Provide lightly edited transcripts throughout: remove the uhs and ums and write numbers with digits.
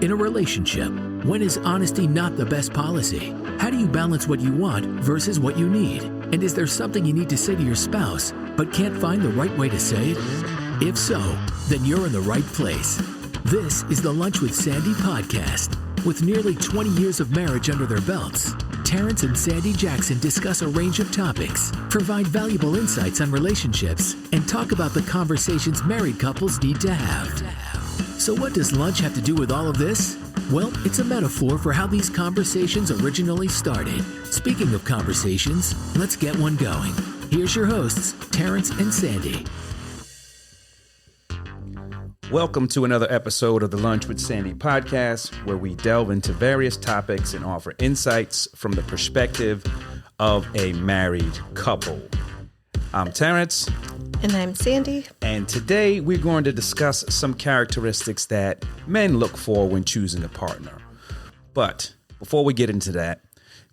In a relationship, when is honesty not the best policy? How do you balance what you want versus what you need? And is there something you need to say to your spouse, but can't find the right way to say it? If so, then you're in the right place. This is the Lunch with Sandy podcast. With nearly 20 years of marriage under their belts, Terrence and Sandy Jackson discuss a range of topics, provide valuable insights on relationships, and talk about the conversations married couples need to have. So what does lunch have to do with all of this? Well, it's a metaphor for how these conversations originally started. Speaking of conversations, let's get one going. Here's your hosts, Terrence and Sandy. Welcome to another episode of the Lunch with Sandy podcast, where we delve into various topics and offer insights from the perspective of a married couple. I'm Terrence. And I'm Sandy. And today we're going to discuss some characteristics that men look for when choosing a partner. But before we get into that,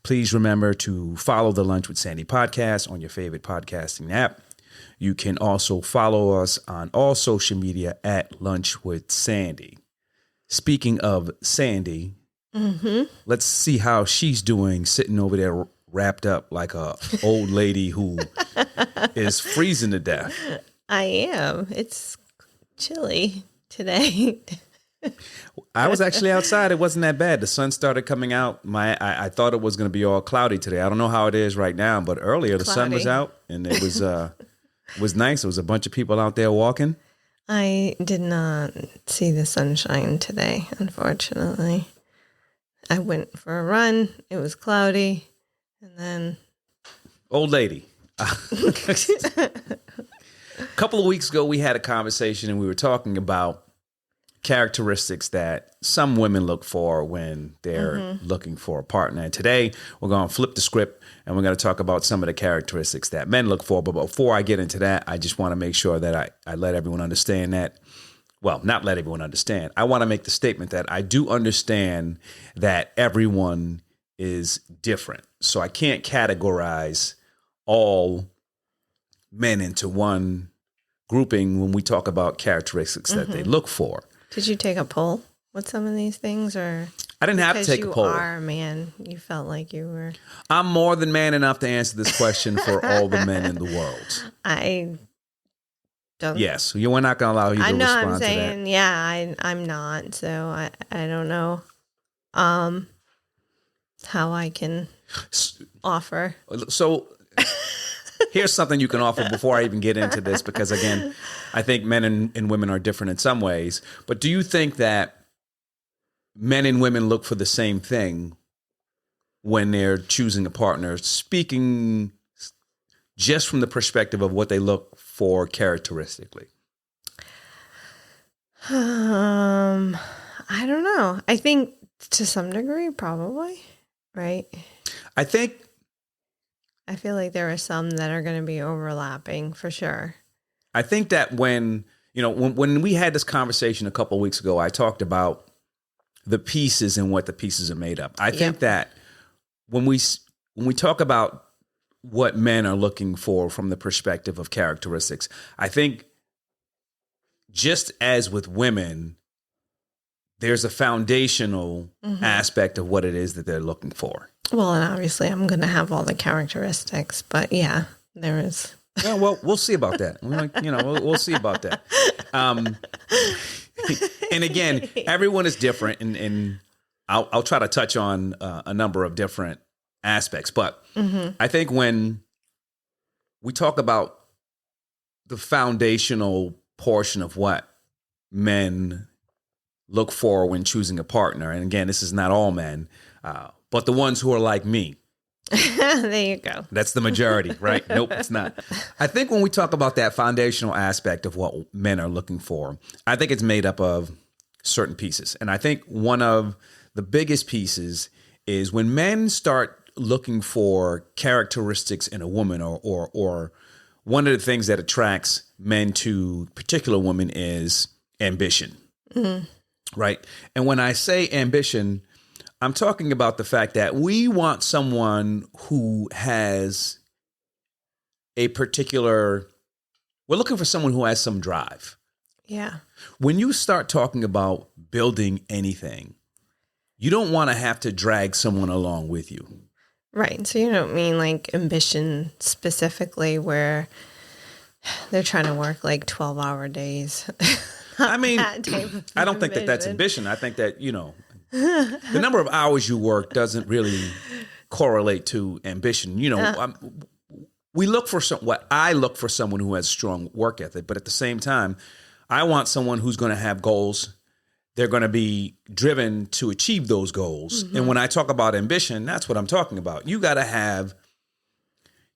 please remember to follow the Lunch with Sandy podcast on your favorite podcasting app. You can also follow us on all social media at Lunch with Sandy. Speaking of Sandy, let's see how she's doing sitting over there wrapped up like a old lady who is freezing to death. I am. It's chilly today. I was actually outside. It wasn't that bad. The sun started coming out. I thought it was going to be all cloudy today. I don't know how it is right now, but earlier the sun was out and it was nice. There was a bunch of people out there walking. I did not see the sunshine today, unfortunately. I went for a run. It was cloudy. And then... Old lady. A couple of weeks ago, we had a conversation and we were talking about characteristics that some women look for when they're looking for a partner. And today, we're going to flip the script and we're going to talk about some of the characteristics that men look for. But before I get into that, I just want to make sure that I let everyone understand that. Well, not let everyone understand. I want to make the statement that I do understand that everyone is different. So I can't categorize all men into one grouping when we talk about characteristics that they look for. Did you take a poll with some of these things, or I didn't have to take a poll? You are a man. You felt like you were. I'm more than man enough to answer this question for all the men in the world. I don't. Yes, we're not going to allow you to respond to that. I'm saying, yeah, I'm not. So I don't know how I can offer. So here's something you can offer before I even get into this, because again, I think men and women are different in some ways. But do you think that men and women look for the same thing when they're choosing a partner, speaking just from the perspective of what they look for characteristically? I don't know. I think to some degree, probably, right? I feel like there are some that are going to be overlapping for sure. I think that when we had this conversation a couple of weeks ago, I talked about the pieces and what the pieces are made up. I think that when we talk about what men are looking for from the perspective of characteristics, I think just as with women, there's a foundational aspect of what it is that they're looking for. Well, and obviously I'm going to have all the characteristics, but yeah, there is. Yeah, well, we'll see about that. We'll see about that. And again, everyone is different, and I'll try to touch on a number of different aspects. But I think when we talk about the foundational portion of what men look for when choosing a partner, and again, this is not all men, but the ones who are like me. There you go. That's the majority, right? Nope, it's not. I think when we talk about that foundational aspect of what men are looking for, I think it's made up of certain pieces. And I think one of the biggest pieces is when men start looking for characteristics in a woman, or one of the things that attracts men to particular women is ambition, right? And when I say ambition, I'm talking about the fact that we want someone who has a particular, we're looking for someone who has some drive. Yeah. When you start talking about building anything, you don't want to have to drag someone along with you. Right. So you don't mean like ambition specifically where they're trying to work like 12-hour days. I mean, That type of I don't think that that's ambition. I think that, the number of hours you work doesn't really correlate to ambition. We look for what I look for someone who has strong work ethic, but at the same time, I want someone who's going to have goals. They're going to be driven to achieve those goals. Mm-hmm. And when I talk about ambition, that's what I'm talking about. You got to have,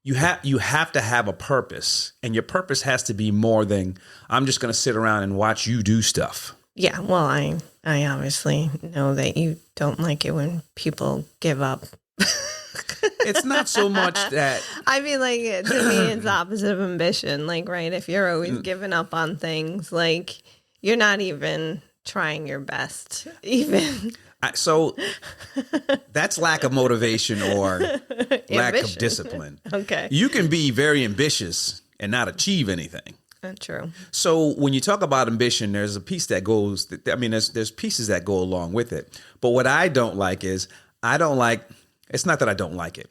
you have to have a purpose, and your purpose has to be more than I'm just going to sit around and watch you do stuff. Yeah. Well, I obviously know that you don't like it when people give up. It's not so much that I mean, like, to me, it's the opposite of ambition. Like, right, if you're always giving up on things, like, you're not even trying your best, even. So that's lack of motivation or lack of discipline. Okay. You can be very ambitious and not achieve anything. True. So when you talk about ambition, there's a piece that goes, there's pieces that go along with it. But what I don't like is, it's not that I don't like it.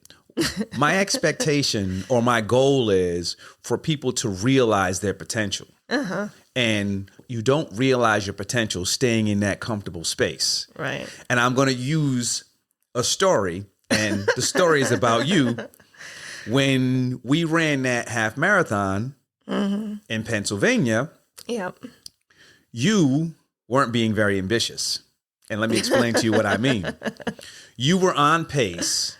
My expectation or my goal is for people to realize their potential. Uh-huh. And you don't realize your potential staying in that comfortable space. Right. And I'm going to use a story, and the story is about you. When we ran that half marathon in Pennsylvania, yep, you weren't being very ambitious. And let me explain to you what I mean. You were on pace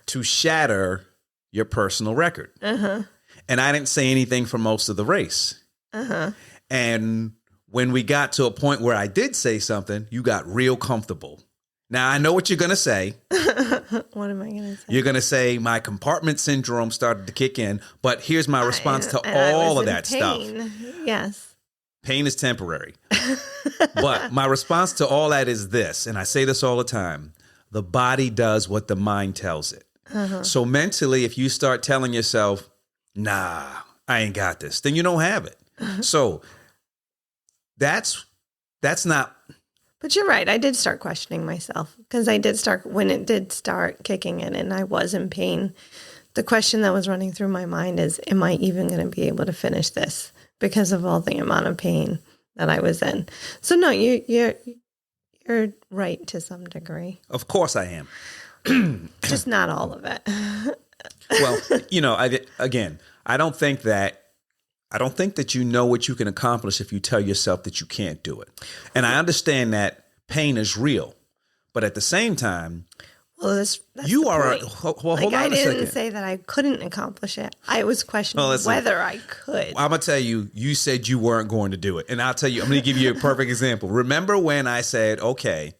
to shatter your personal record. Uh-huh. And I didn't say anything for most of the race. Uh-huh. And when we got to a point where I did say something, you got real comfortable. Now, I know what you're going to say. What am I going to say? You're going to say my compartment syndrome started to kick in. But here's my response to all of that stuff. Yes. Pain is temporary. But my response to all that is this, and I say this all the time: the body does what the mind tells it. Uh-huh. So mentally, if you start telling yourself, nah, I ain't got this, then you don't have it. Uh-huh. So that's not. But you're right. I did start questioning myself because when it did start kicking in and I was in pain, the question that was running through my mind is, am I even going to be able to finish this because of all the amount of pain that I was in? So no, you're right to some degree. Of course I am. Just not all of it. Well, I don't think that you know what you can accomplish if you tell yourself that you can't do it. And I understand that pain is real, but at the same time, well, that's you are. Hold on a second. I didn't say that I couldn't accomplish it. I was questioning whether I could. I'm gonna tell you. You said you weren't going to do it, and I'll tell you. I'm gonna give you a perfect example. Remember when I said, "Okay,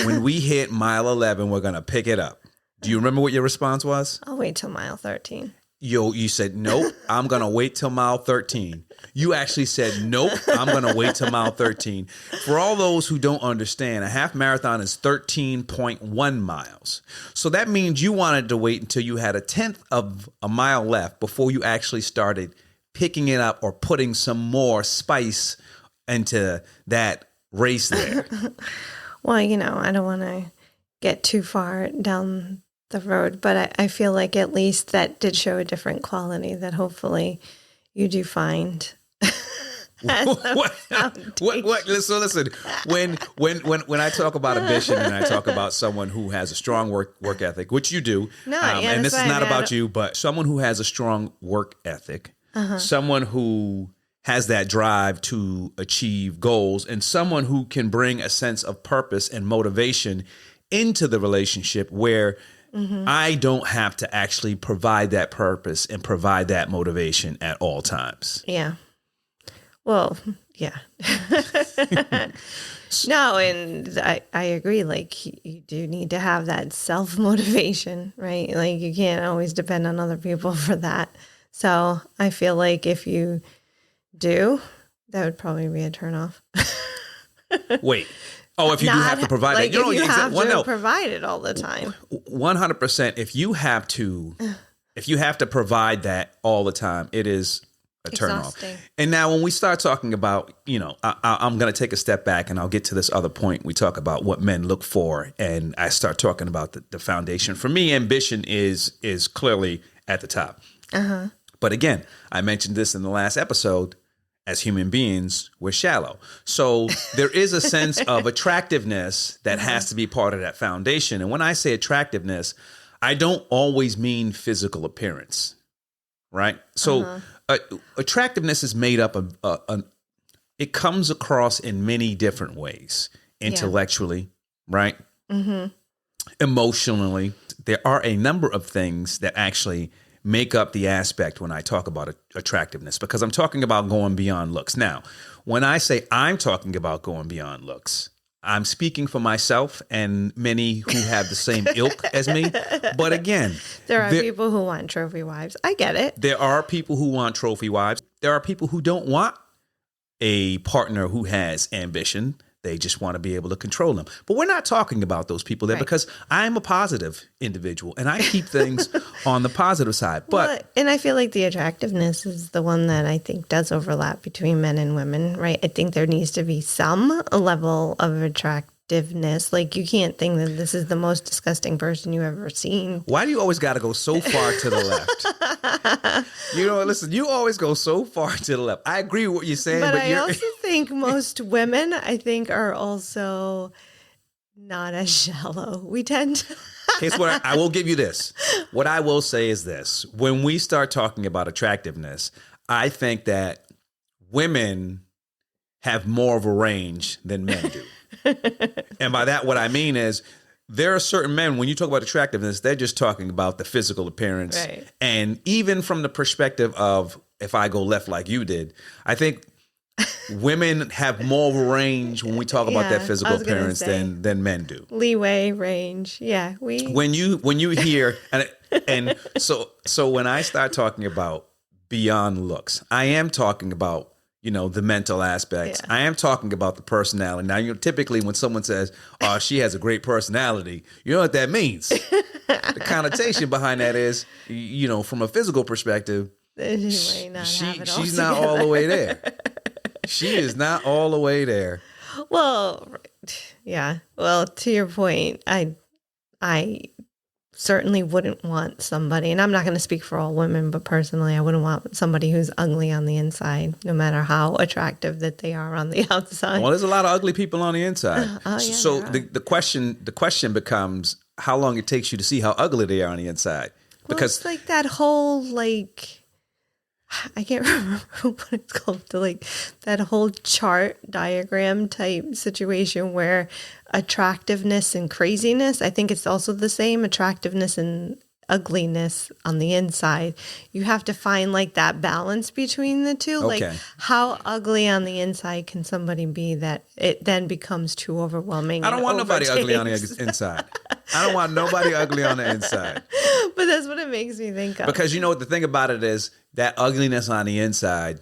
when we hit mile 11, we're gonna pick it up." Do you remember what your response was? I'll wait till mile 13. You said, nope, I'm going to wait till mile 13. You actually said, nope, I'm going to wait till mile 13. For all those who don't understand, a half marathon is 13.1 miles. So that means you wanted to wait until you had a tenth of a mile left before you actually started picking it up or putting some more spice into that race there. Well, I don't want to get too far down the road, but I feel like at least that did show a different quality that hopefully you do find. What? So listen, when I talk about ambition and I talk about someone who has a strong work ethic, which you do, and this is not about you, but someone who has a strong work ethic, someone who has that drive to achieve goals, and someone who can bring a sense of purpose and motivation into the relationship where I don't have to actually provide that purpose and provide that motivation at all times. Yeah. Well, yeah. No, and I agree. Like, you do need to have that self-motivation, right? Like, you can't always depend on other people for that. So I feel like if you do, that would probably be a turnoff. Wait. Oh, if you do have to provide like it. You have to provide it all the time. 100%. If you have to provide that all the time, it is a turn off. Exhausting. And now when we start talking about, I'm going to take a step back and I'll get to this other point. We talk about what men look for, and I start talking about the foundation. For me, ambition is clearly at the top. Uh-huh. But again, I mentioned this in the last episode. As human beings, we're shallow. So there is a sense of attractiveness that has to be part of that foundation. And when I say attractiveness, I don't always mean physical appearance, right? So attractiveness is made up of, it comes across in many different ways. Intellectually, right? Mm-hmm. Emotionally. There are a number of things that actually make up the aspect when I talk about attractiveness, because I'm talking about going beyond looks. Now, when I say I'm talking about going beyond looks, I'm speaking for myself and many who have the same ilk as me. But again, there are people who want trophy wives. I get it. There are people who want trophy wives. There are people who don't want a partner who has ambition. They just want to be able to control them. But we're not talking about those people there, because I'm a positive individual and I keep things on the positive side. But and I feel like the attractiveness is the one that I think does overlap between men and women, right? I think there needs to be some level of attractiveness. Like, you can't think that this is the most disgusting person you've ever seen. Why do you always got to go so far to the left? Listen, you always go so far to the left. I agree with what you're saying. But I also think most women, are also not as shallow. We tend to... Here's what I will give you this. What I will say is this. When we start talking about attractiveness, I think that women have more of a range than men do. And by that, what I mean is there are certain men, when you talk about attractiveness, they're just talking about the physical appearance. Right. And even from the perspective of, if I go left like you did, I think women have more of a range when we talk about that physical appearance than men do. Leeway, range. Yeah. When you hear, and so when I start talking about beyond looks, I am talking about, the mental aspects. Yeah. I am talking about the personality. Now, typically when someone says, "Oh, she has a great personality," you know what that means? The connotation behind that is, from a physical perspective, she's not all the way there. She is not all the way there. Well, yeah. Well, to your point, I certainly wouldn't want somebody, and I'm not going to speak for all women, but personally, I wouldn't want somebody who's ugly on the inside, no matter how attractive that they are on the outside. Well, there's a lot of ugly people on the inside. Yeah, so the question becomes how long it takes you to see how ugly they are on the inside. Well, because it's like that whole, I can't remember what it's called, that whole chart diagram type situation where attractiveness and craziness, I think it's also the same, attractiveness and ugliness on the inside. You have to find that balance between the two. Okay. How ugly on the inside can somebody be that it then becomes too overwhelming? I don't want nobody ugly on the inside. I don't want nobody ugly on the inside. But that's what it makes me think of. Because the thing about it is that ugliness on the inside,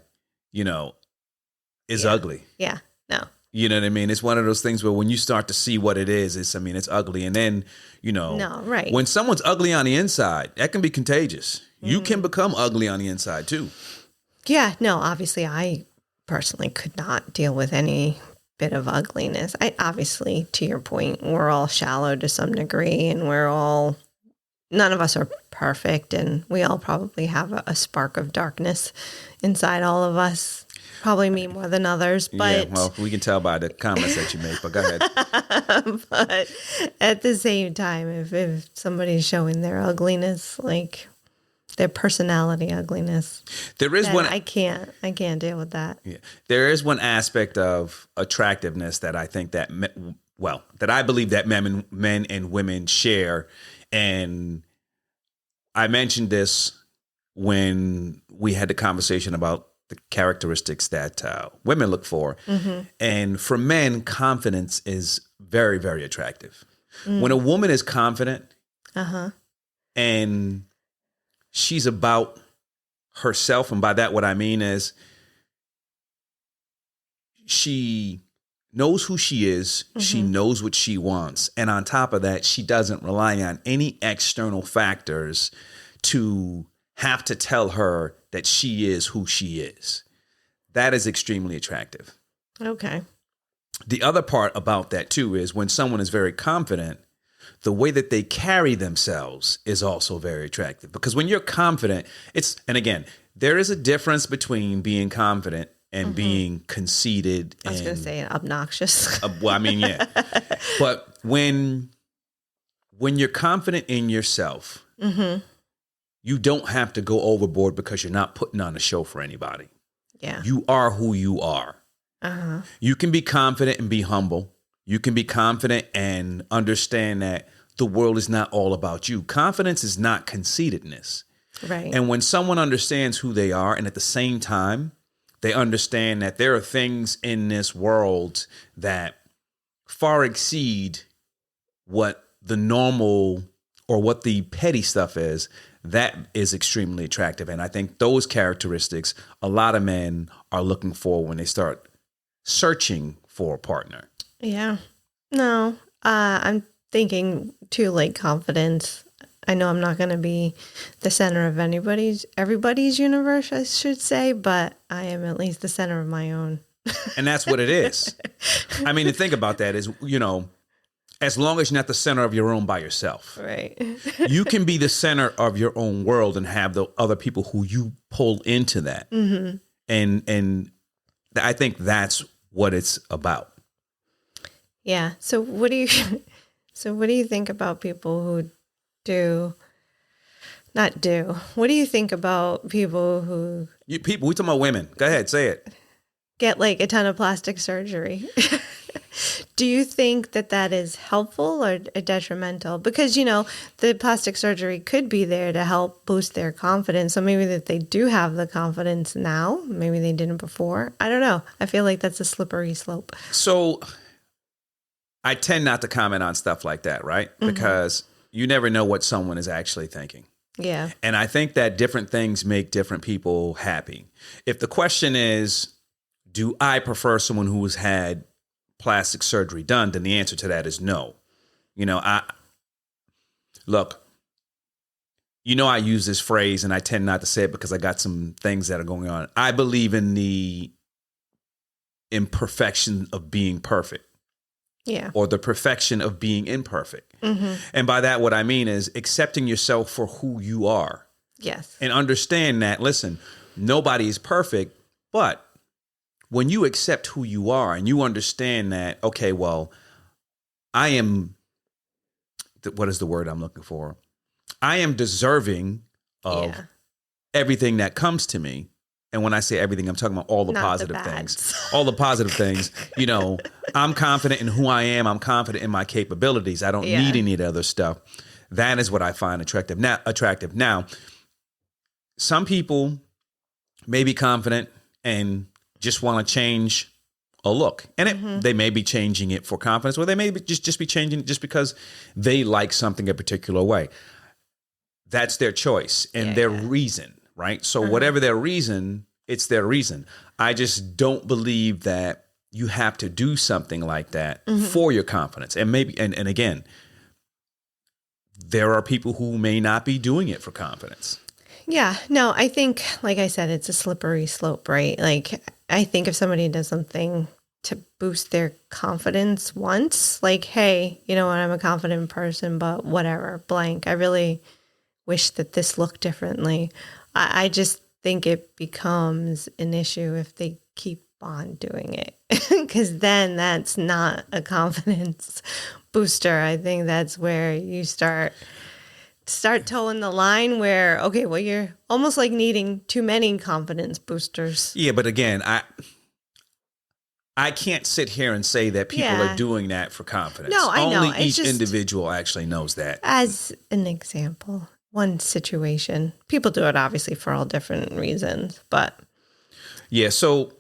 is ugly. Yeah. No. You know what I mean? It's one of those things where when you start to see what it is, it's ugly. And then, no, right. When someone's ugly on the inside, that can be contagious. You can become ugly on the inside too. Yeah, no, obviously I personally could not deal with any bit of ugliness. Obviously, to your point, we're all shallow to some degree, and none of us are perfect, and we all probably have a spark of darkness inside all of us. Probably me more than others, but... Yeah, well, we can tell by the comments that you make, but go ahead. But at the same time, if somebody's showing their ugliness, their personality ugliness, there is one... I can't deal with that. Yeah. There is one aspect of attractiveness that I think that I believe that men and women share, and I mentioned this when we had the conversation about the characteristics that women look for. Mm-hmm. And for men, confidence is very, very attractive. Mm. When a woman is confident and she's about herself, and by that what I mean is she knows who she is, she knows what she wants, and on top of that, she doesn't rely on any external factors to have to tell her that she is who she is. That is extremely attractive. Okay. The other part about that too is when someone is very confident, the way that they carry themselves is also very attractive. Because when you're confident, and again, there is a difference between being confident and being conceited. I was going to say obnoxious. Well, I mean, yeah. But when you're confident in yourself, you don't have to go overboard because you're not putting on a show for anybody. Yeah. You are who you are. Uh-huh. You can be confident and be humble. You can be confident and understand that the world is not all about you. Confidence is not conceitedness. Right. And when someone understands who they are, and at the same time, they understand that there are things in this world that far exceed what the normal or what the petty stuff is, that is extremely attractive. And I think those characteristics a lot of men are looking for when they start searching for a partner. Yeah. No, I'm thinking too, like confidence. I know I'm not going to be the center of everybody's universe, I should say, but I am at least the center of my own. And that's what it is. I mean, to think about that is, as long as you're not the center of your own by yourself, Right. you can be the center of your own world and have the other people who you pull into that. Mm-hmm. And I think that's what it's about. Yeah. So what do you think about people who what do you think about people who We talking about women. Go ahead, say it. get like a ton of plastic surgery? Do you think that is helpful or detrimental? Because, the plastic surgery could be there to help boost their confidence. So maybe that they do have the confidence now. Maybe they didn't before. I don't know. I feel like that's a slippery slope. So I tend not to comment on stuff like that, right? Mm-hmm. Because you never know what someone is actually thinking. Yeah. And I think that different things make different people happy. If the question is, do I prefer someone who has had plastic surgery done, then the answer to that is no. I use this phrase and I tend not to say it because I got some things that are going on. I believe in the imperfection of being perfect. Yeah. Or the perfection of being imperfect. Mm-hmm. And by that, what I mean is accepting yourself for who you are. Yes. And understand that, listen, nobody is perfect, but when you accept who you are and you understand that, okay, well, I am, what is the word I'm looking for? I am deserving of everything that comes to me. And when I say everything, I'm talking about all the positive things. All the positive things. I'm confident in who I am. I'm confident in my capabilities. I don't need any of the other stuff. That is what I find attractive. Now, some people may be confident and just want to change a look. And they may be changing it for confidence, or they may just be changing it just because they like something a particular way. That's their choice and their reason, right? So whatever their reason, it's their reason. I just don't believe that you have to do something like that for your confidence. And maybe, and again, there are people who may not be doing it for confidence. Yeah, no, I think, like I said, it's a slippery slope, right? Like, I think if somebody does something to boost their confidence once, like, hey, you know what, I'm a confident person, but whatever, blank. I really wish that this looked differently. I just think it becomes an issue if they keep on doing it, because then that's not a confidence booster. I think that's where you start towing the line where, okay, well, you're almost like needing too many confidence boosters. Yeah, but again, I can't sit here and say that people are doing that for confidence. No, I know. Only each individual actually knows that. As an example, one situation. People do it obviously for all different reasons, but yeah, so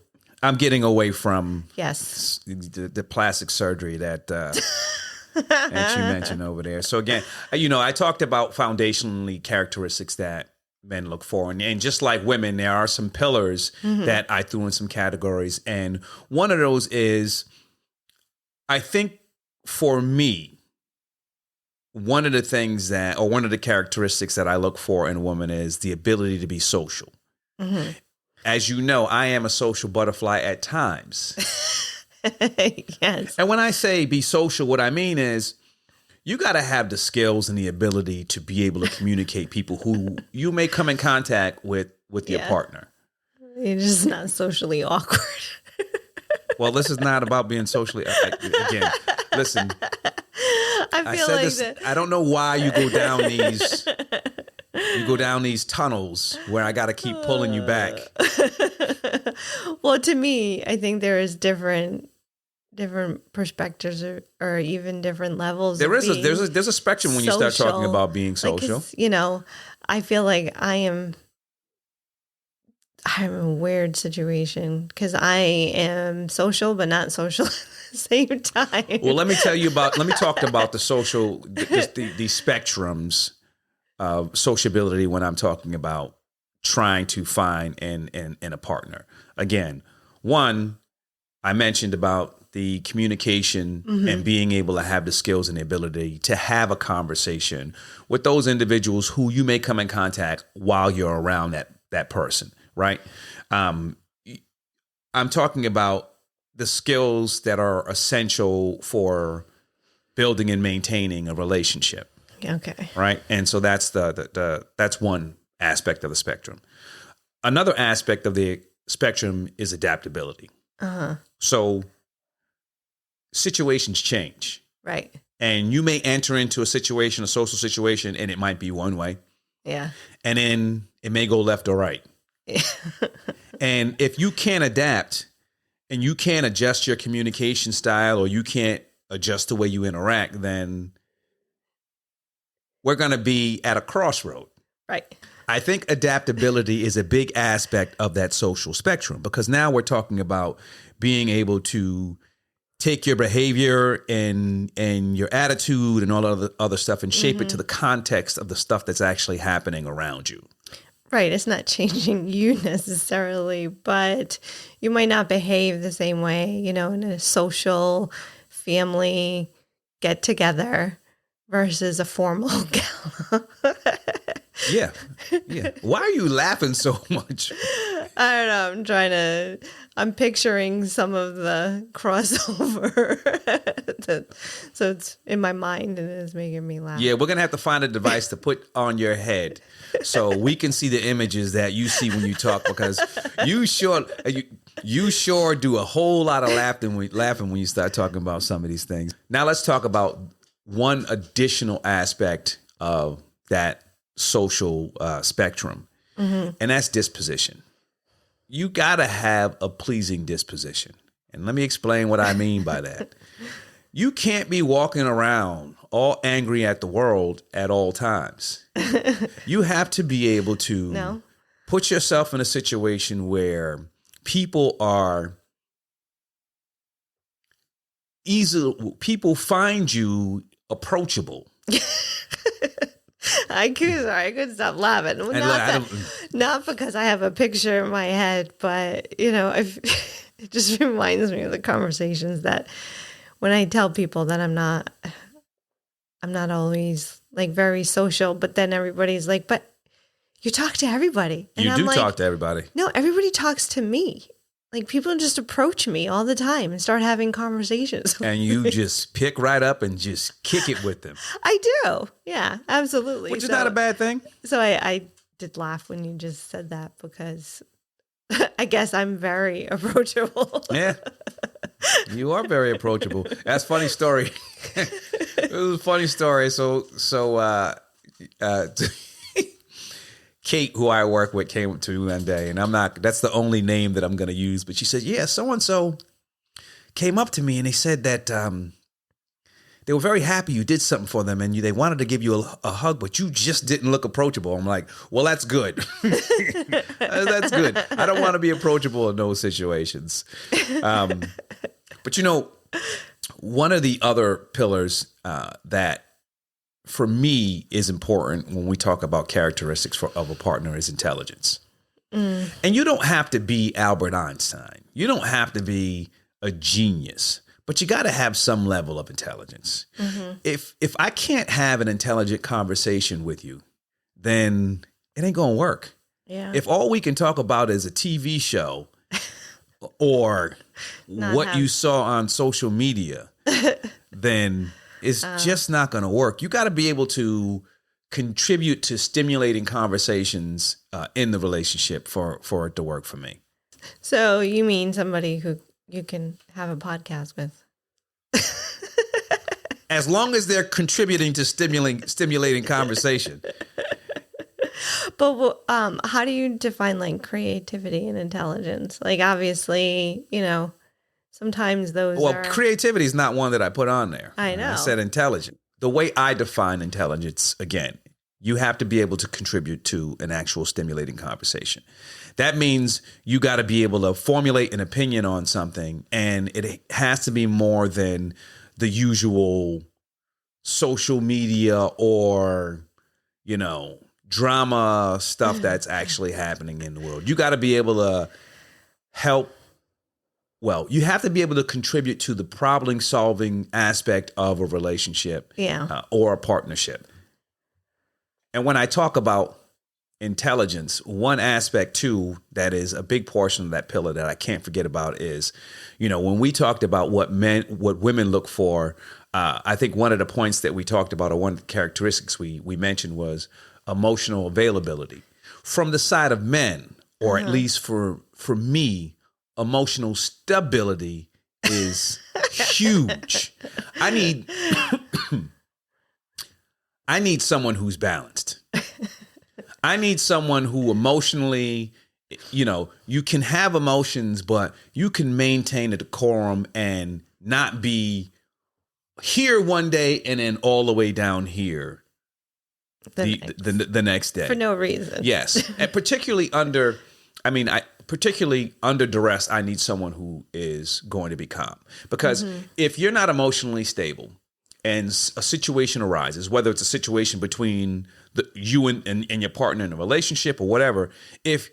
I'm getting away from yes, the plastic surgery that that you mentioned over there. So again, I talked about foundationally characteristics that men look for. And just like women, there are some pillars that I threw in some categories. And one of those is, I think for me, one of the things one of the characteristics that I look for in a woman is the ability to be social. As you know, I am a social butterfly at times. Yes. And when I say be social, what I mean is you got to have the skills and the ability to be able to communicate people who you may come in contact with your partner. You're just not socially awkward. Well, this is not about being socially. Again, listen. I feel like this, I don't know why you go down these. You go down these tunnels where I got to keep pulling you back. Well, to me, I think there is different perspectives or even different levels. There's a spectrum when you start talking about being social. Like, I feel like I'm in a weird situation because I am social but not social at the same time. Well, let me talk about the social, the spectrums of sociability when I'm talking about trying to find in a partner. Again, one, I mentioned about the communication and being able to have the skills and the ability to have a conversation with those individuals who you may come in contact while you're around that person, right? I'm talking about the skills that are essential for building and maintaining a relationship. Okay. Right. And so that's that's one aspect of the spectrum. Another aspect of the spectrum is adaptability. So situations change. Right. And you may enter into a social situation, and it might be one way. Yeah. And then it may go left or right. Yeah. And if you can't adapt and you can't adjust your communication style or you can't adjust the way you interact, then we're going to be at a crossroad. Right. I think adaptability is a big aspect of that social spectrum because now we're talking about being able to take your behavior and your attitude and all other stuff and shape it to the context of the stuff that's actually happening around you. Right. It's not changing you necessarily, but you might not behave the same way, in a social family get together versus a formal gala. Yeah. Why are you laughing so much? I don't know. I'm picturing some of the crossover. So it's in my mind and it's making me laugh. Yeah, we're going to have to find a device to put on your head so we can see the images that you see when you talk because you sure do a whole lot of laughing when you start talking about some of these things. Now let's talk about one additional aspect of that social spectrum, and that's disposition. You got to have a pleasing disposition. And let me explain what I mean by that. You can't be walking around all angry at the world at all times. You have to be able to put yourself in a situation where people find you approachable. I could stop laughing. Not because I have a picture in my head, but it just reminds me of the conversations that when I tell people that I'm not always like very social, but then everybody's like, but you talk to everybody. And you do talk to everybody. No, everybody talks to me. Like people just approach me all the time and start having conversations. And you just pick right up and just kick it with them. I do. Yeah, absolutely. Which is not a bad thing. So I did laugh when you just said that because I guess I'm very approachable. Yeah. You are very approachable. That's a funny story. It was a funny story. So Kate, who I work with, came up to me one day, and that's the only name that I'm going to use, but she said, yeah, so-and-so came up to me and they said that they were very happy you did something for them and they wanted to give you a hug, but you just didn't look approachable. I'm like, well, that's good. That's good. I don't want to be approachable in those situations. But one of the other pillars that for me is important when we talk about characteristics of a partner is intelligence. And you don't have to be Albert Einstein. You don't have to be a genius, but you got to have some level of intelligence. If I can't have an intelligent conversation with you, then it ain't going to work. Yeah. If all we can talk about is a TV show or what you saw on social media, then it's just not going to work. You got to be able to contribute to stimulating conversations in the relationship for it to work for me. So you mean somebody who you can have a podcast with? As long as they're contributing to stimulating conversation. But how do you define like creativity and intelligence? Like obviously, sometimes those Well, are... creativity is not one that I put on there. I know. I said intelligent. The way I define intelligence, again, you have to be able to contribute to an actual stimulating conversation. That means you got to be able to formulate an opinion on something, and it has to be more than the usual social media or, drama stuff that's actually happening in the world. You got to be able to you have to be able to contribute to the problem solving aspect of a relationship or a partnership. And when I talk about intelligence, one aspect too that is a big portion of that pillar that I can't forget about is, when we talked about what women look for, I think one of the points that we talked about, or one of the characteristics we mentioned, was emotional availability. From the side of men, or at least for me, emotional stability is huge. I need someone who's balanced. I need someone who emotionally, you can have emotions, but you can maintain a decorum and not be here one day and then all the way down here the next day. For no reason. Yes. And particularly under duress, I need someone who is going to be calm. Because if you're not emotionally stable and a situation arises, whether it's a situation between you and your partner in a relationship or whatever, if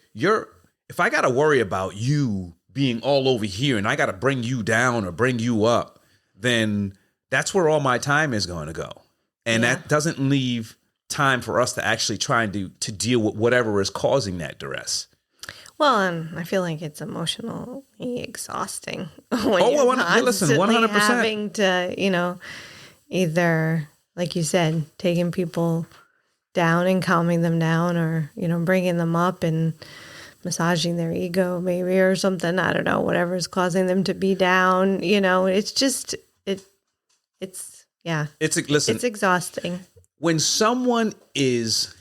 I got to worry about you being all over here and I got to bring you down or bring you up, then that's where all my time is going to go. And that doesn't leave time for us to actually try and to deal with whatever is causing that duress. Well, and I feel like it's emotionally exhausting when you're constantly 100%. having to, either, like you said, taking people down and calming them down, or, bringing them up and massaging their ego maybe or something. I don't know, whatever is causing them to be down. It's just, it's exhausting. When someone is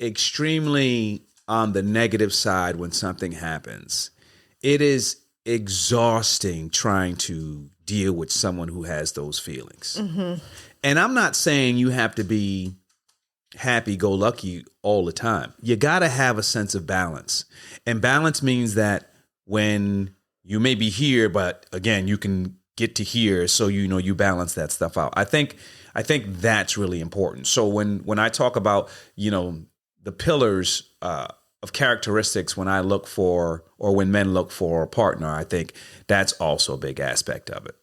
extremely on the negative side when something happens, it is exhausting trying to deal with someone who has those feelings. Mm-hmm. And I'm not saying you have to be happy-go-lucky all the time. You got to have a sense of balance. And balance means that when you may be here, but again, you can get to here, so you balance that stuff out. I think that's really important. So when I talk about, the pillars of characteristics when I look for, or when men look for a partner, I think that's also a big aspect of it.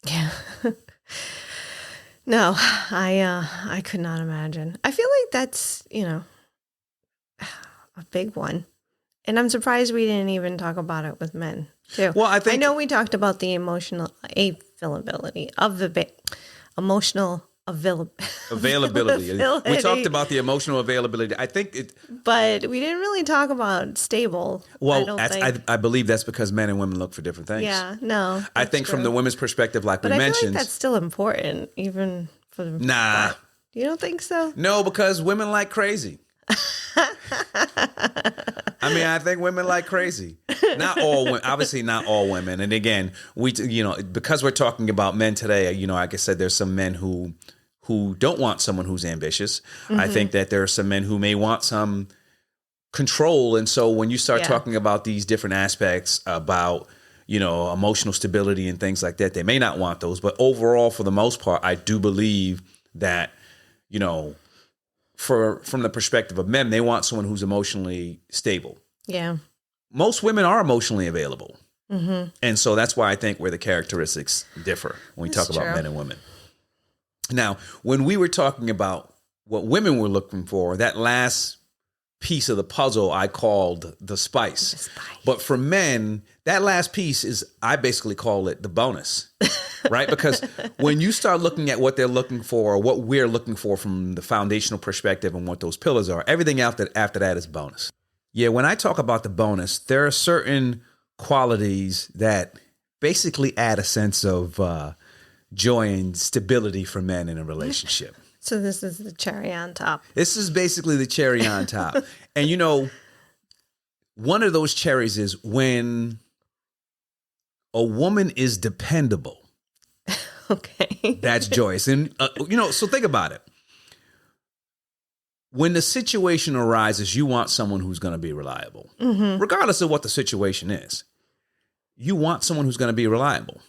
Yeah. No, I could not imagine. I feel like that's, a big one. And I'm surprised we didn't even talk about it with men, too. Well, I know we talked about the emotional availability of the emotional availability. We talked about the emotional availability. I think but we didn't really talk about stable. Well, I believe that's because men and women look for different things. Yeah, no. I think from the women's perspective, like we mentioned, feel like that's still important, even for the... Nah. You don't think so? No, because women like crazy. I think women like crazy. Not all women, obviously not all women. And again, because we're talking about men today, like I said, there's some men who don't want someone who's ambitious. Mm-hmm. I think that there are some men who may want some control. And so when you start talking about these different aspects about, emotional stability and things like that, they may not want those. But overall, for the most part, I do believe that, from the perspective of men, they want someone who's emotionally stable. Yeah. Most women are emotionally available. Mm-hmm. And so that's why I think where the characteristics differ when we talk about men and women. Now, when we were talking about what women were looking for, that last piece of the puzzle I called the spice. But for men, that last piece is, I basically call it the bonus, right? Because when you start looking at what they're looking for, or what we're looking for from the foundational perspective and what those pillars are, everything after that is bonus. Yeah, when I talk about the bonus, there are certain qualities that basically add a sense of joy and stability for men in a relationship. So this is the cherry on top. This is basically the cherry on top. And, you know, one of those cherries is when a woman is dependable. Okay. That's joyous. And, you know, so think about it. When the situation arises, you want someone who's going to be reliable, regardless of what the situation is. You want someone who's going to be reliable.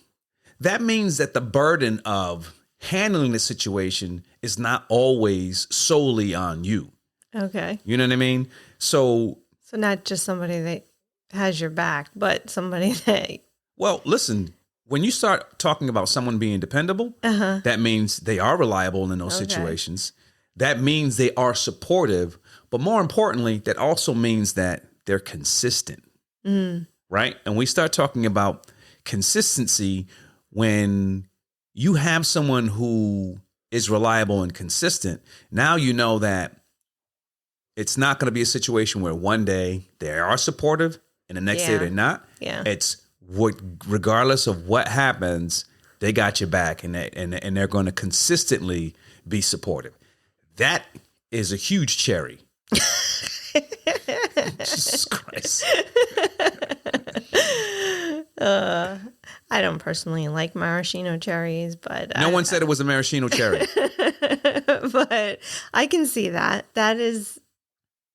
That means that the burden of handling the situation is not always solely on you. Okay. You know what I mean? So not just somebody that has your back, but somebody that... Well, listen, when you start talking about someone being dependable, that means they are reliable in those situations. That means they are supportive. But more importantly, that also means that they're consistent. Right? And we start talking about consistency when you have someone who is reliable and consistent. Now you know that it's not going to be a situation where one day they are supportive and the next day they're not. Yeah. It's regardless of what happens, they got your back and they're going to consistently be supportive. That is a huge cherry. Jesus Christ. I don't personally like maraschino cherries, but... No one said it was a maraschino cherry. But I can see that. That is...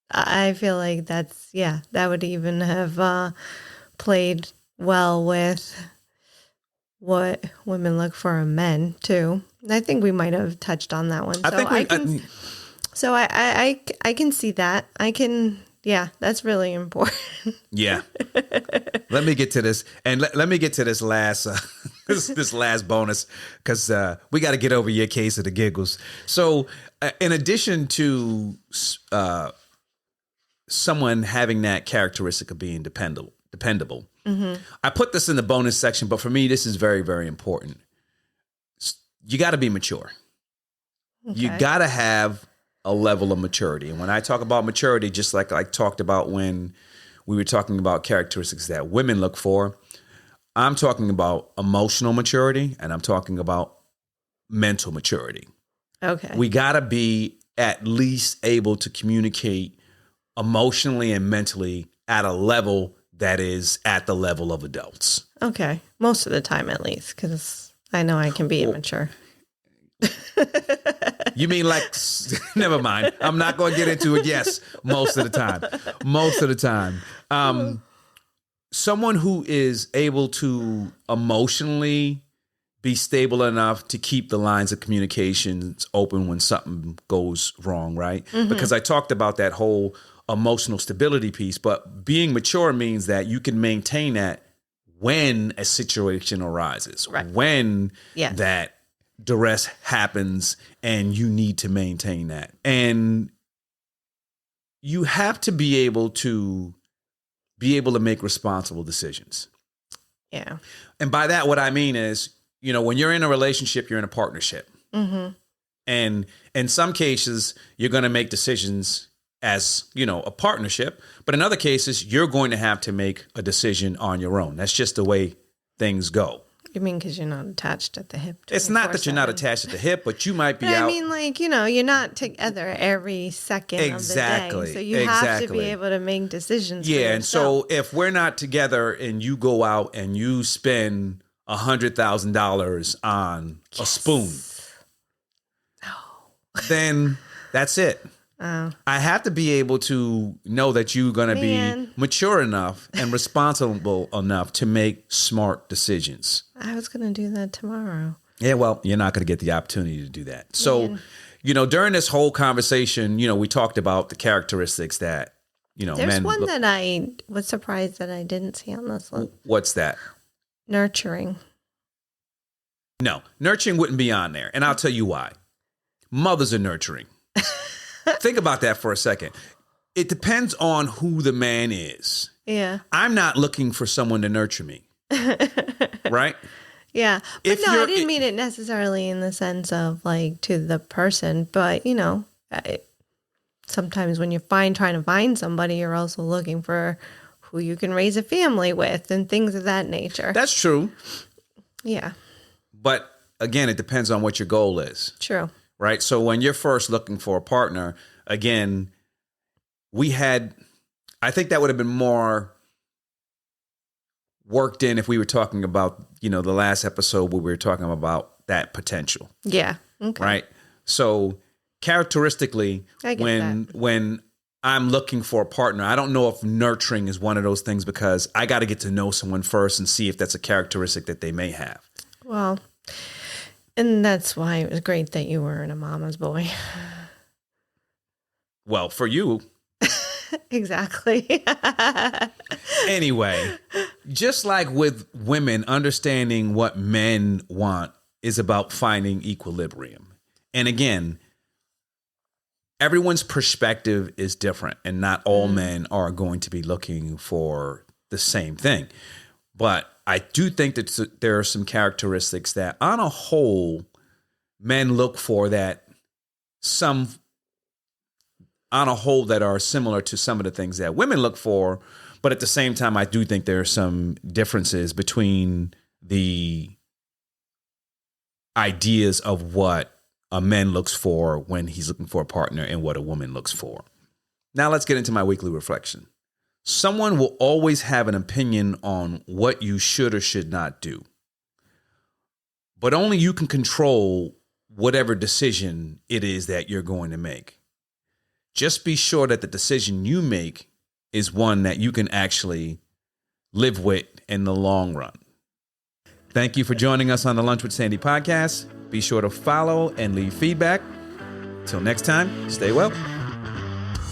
I feel like that's... Yeah, that would even have played well with what women look for in men, too. I think we might have touched on that one. So I can see that. I can... Yeah, that's really important. Yeah. Let me get to this. And let me get to this last this last bonus, because we got to get over your case of the giggles. So in addition to someone having that characteristic of being dependable, I put this in the bonus section, but for me, this is very, very important. You got to be mature. Okay. You got to have a level of maturity. And when I talk about maturity, just like I talked about when we were talking about characteristics that women look for, I'm talking about emotional maturity and I'm talking about mental maturity. Okay. We got to be at least able to communicate emotionally and mentally at a level that is at the level of adults. Okay. Most of the time, at least, because I know I can be immature. You mean like, never mind. I'm not going to get into it. Yes, most of the time. Most of the time. Someone who is able to emotionally be stable enough to keep the lines of communications open when something goes wrong, right? Because I talked about that whole emotional stability piece, but being mature means that you can maintain that when a situation arises, right. When that duress happens and you need to maintain that. And you have to be able to make responsible decisions. Yeah. And by that, what I mean is, you know, when you're in a relationship, you're in a partnership. And in some cases, you're going to make decisions as, you know, a partnership. But in other cases, you're going to have to make a decision on your own. That's just the way things go. You mean because you're not attached at the hip? It's not that you're not attached at the hip, but you might be out. I mean, like, you know, you're not together every second of the day. So you have to be able to make decisions. Yeah, and so if we're not together and you go out and you spend $100,000 on a spoon, then that's it. I have to be able to know that you're going to be mature enough and responsible enough to make smart decisions. I was going to do that tomorrow. Yeah, well, you're not going to get the opportunity to do that. So, you know, during this whole conversation, you know, we talked about the characteristics that, you know, There's one that I was surprised that I didn't see on this list. What's that? Nurturing. No, nurturing wouldn't be on there. And I'll tell you why. Mothers are nurturing. Think about that for a second. it depends on who the man is. Yeah. I'm not looking for someone to nurture me. Right? Yeah. But If no, I you're- didn't mean it necessarily in the sense of like to the person, but you know, sometimes when you're trying to find somebody, you're also looking for who you can raise a family with and things of that nature. That's true. Yeah. But again, it depends on what your goal is. True. Right? So when you're first looking for a partner, again, I think that would have been more worked in if we were talking about, the last episode where we were talking about that potential. Yeah. Okay. Right? So characteristically, I get when I'm looking for a partner, I don't know if nurturing is one of those things because I got to get to know someone first and see if that's a characteristic that they may have. Well, and that's why it was great that you weren't a mama's boy. Well, for you. Exactly. Anyway, just like with women, understanding what men want is about finding equilibrium. And again, everyone's perspective is different, and not all men are going to be looking for the same thing. But I do think that there are some characteristics that, on a whole, men look for that are similar to some of the things that women look for. But at the same time, I do think there are some differences between the ideas of what a man looks for when he's looking for a partner and what a woman looks for. Now let's get into my weekly reflection. Someone will always have an opinion on what you should or should not do. But only you can control whatever decision it is that you're going to make. Just be sure that the decision you make is one that you can actually live with in the long run. Thank you for joining us on the Lunch with Sandy podcast. Be sure to follow and leave feedback. Till next time, stay well.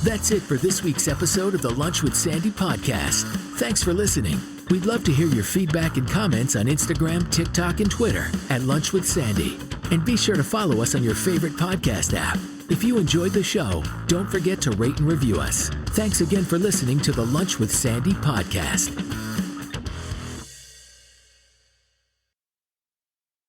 That's it for this week's episode of the Lunch with Sandy podcast. Thanks for listening. We'd love to hear your feedback and comments on Instagram, TikTok, and Twitter at Lunch with Sandy. And be sure to follow us on your favorite podcast app. If you enjoyed the show, don't forget to rate and review us. Thanks again for listening to the Lunch with Sandy podcast.